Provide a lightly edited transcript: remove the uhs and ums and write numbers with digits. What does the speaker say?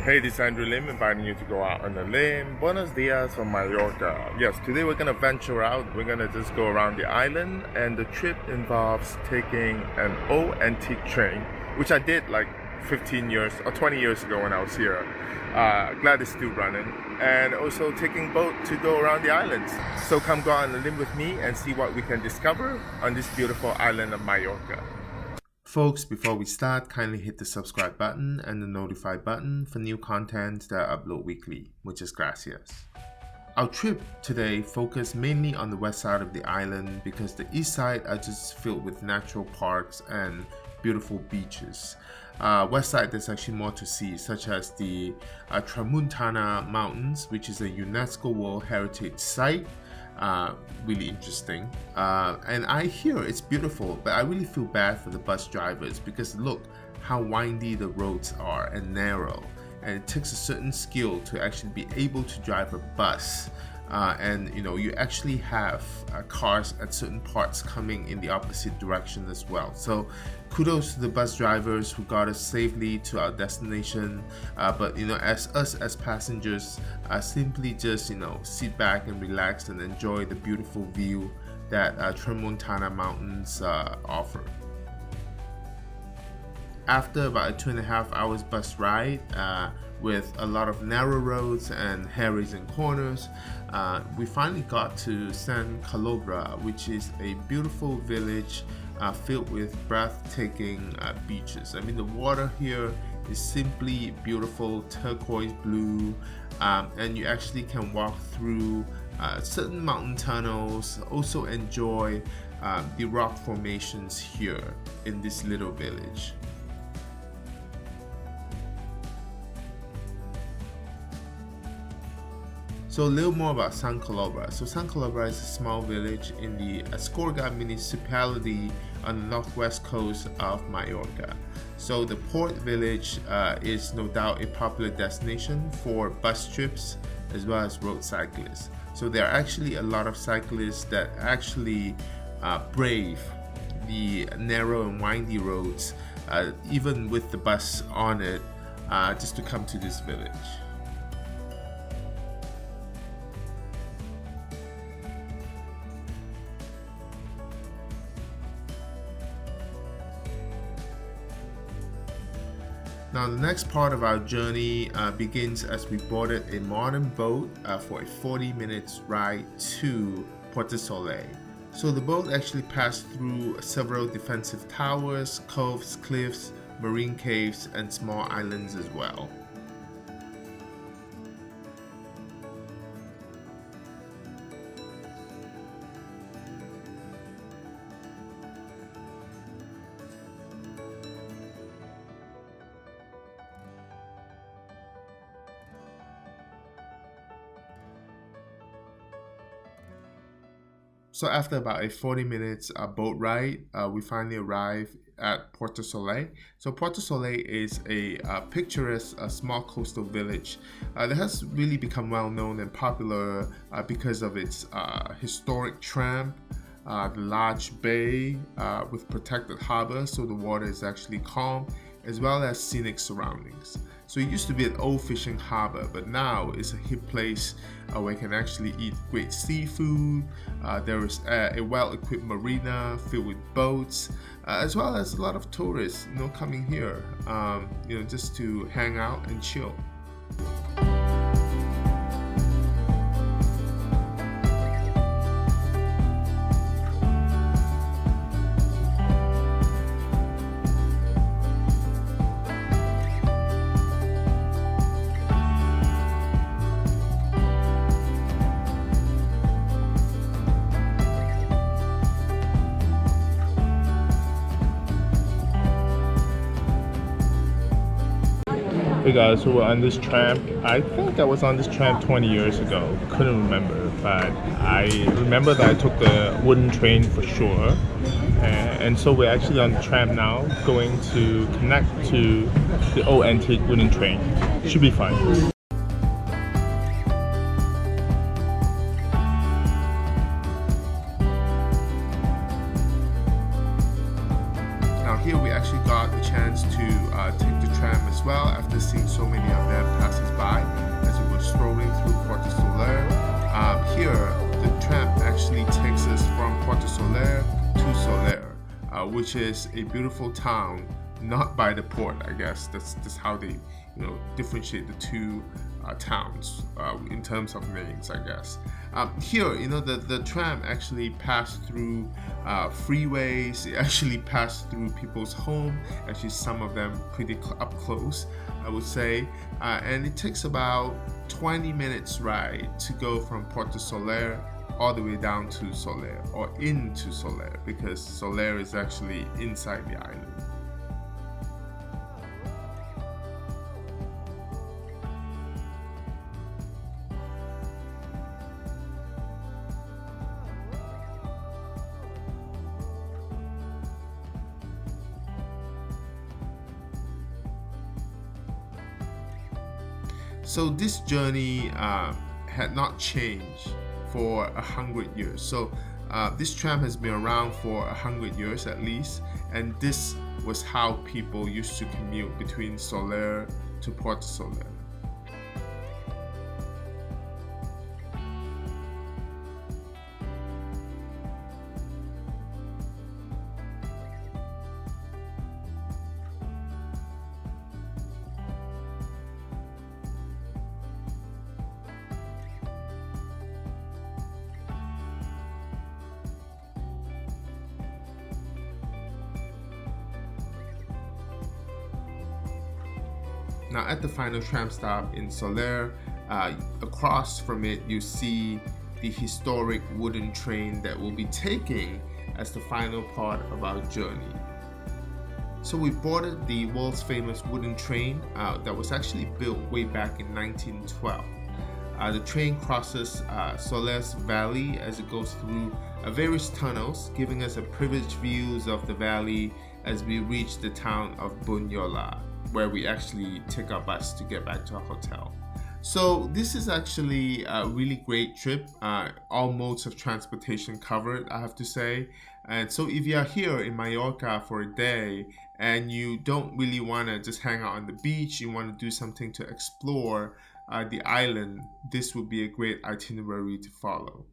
Hey, this is Andrew Lim inviting you to go out on a limb. Buenos dias from Mallorca. Yes, today we're going to venture out. We're going to just go around the island, and the trip involves taking an old antique train, which I did like 15 years or 20 years ago when I was here. Glad it's still running. And also taking boat to go around the islands. So come go out on a limb with me and see what we can discover on this beautiful island of Mallorca. Folks, before we start, kindly hit the subscribe button and the notify button for new content that I upload weekly. Muchas gracias. Our trip today focused mainly on the west side of the island because the east side are just filled with natural parks and beautiful beaches. West side, there's actually more to see, such as the Tramuntana Mountains, which is a UNESCO World Heritage Site. Really interesting, and I hear it's beautiful, but I really feel bad for the bus drivers because look how windy the roads are and narrow, and it takes a certain skill to actually be able to drive a bus. And you actually have cars at certain parts coming in the opposite direction as well. So kudos to the bus drivers who got us safely to our destination. But as us as passengers, simply just sit back and relax and enjoy the beautiful view that Tramuntana Mountains offer. After about a 2.5 hours bus ride, with a lot of narrow roads and hair-raising corners, we finally got to San Calobra, which is a beautiful village filled with breathtaking beaches. I mean, the water here is simply beautiful, turquoise blue, and you actually can walk through certain mountain tunnels, also enjoy the rock formations here in this little village. So a little more about San Calobra. So San Calobra is a small village in the Ascorga municipality on the northwest coast of Mallorca. So the port village is no doubt a popular destination for bus trips as well as road cyclists. So there are actually a lot of cyclists that actually brave the narrow and windy roads, even with the bus on it, just to come to this village. Now the next part of our journey begins as we boarded a modern boat for a 40 minutes ride to Puerto Soleil. So the boat actually passed through several defensive towers, coves, cliffs, marine caves, and small islands as well. So after about a 40 minutes boat ride, we finally arrived at Puerto Soleil. So Puerto Soleil is a picturesque small coastal village that has really become well known and popular because of its historic tram, the large bay with protected harbor, so the water is actually calm, as well as scenic surroundings. So it used to be an old fishing harbor, but now it's a hip place where you can actually eat great seafood. There is a well-equipped marina filled with boats, as well as a lot of tourists, coming here, just to hang out and chill. Hey guys, so we're on this tram. I think I was on this tram 20 years ago. Couldn't remember, but I remember that I took the wooden train for sure. And so we're actually on the tram now, going to connect to the old antique wooden train. Should be fun. Now here we actually got got the chance to take the tram as well after seeing so many of them passes by as we were strolling through Porto Soler. Here, the tram actually takes us from Porto Soler to Soler, which is a beautiful town, not by the port. I guess that's how they differentiate the two towns in terms of names, I guess. Here, the tram actually passed through freeways. It actually passed through people's home. Actually, some of them pretty up close, I would say. And it takes about 20 minutes ride to go from Porto Soler all the way down to Soler or into Soler, because Soler is actually inside the island. So this journey had not changed for 100 years. So this tram has been around for 100 years at least, and this was how people used to commute between Soler to Porto Soler. Now at the final tram stop in Soler, across from it you see the historic wooden train that we'll be taking as the final part of our journey. So we boarded the world's famous wooden train that was actually built way back in 1912. The train crosses Soler's valley as it goes through various tunnels, giving us a privileged views of the valley as we reach the town of Bunyola, where we actually take our bus to get back to our hotel. So this is actually a really great trip. All modes of transportation covered, I have to say. And so if you are here in Mallorca for a day and you don't really want to just hang out on the beach, you want to do something to explore the island, this would be a great itinerary to follow.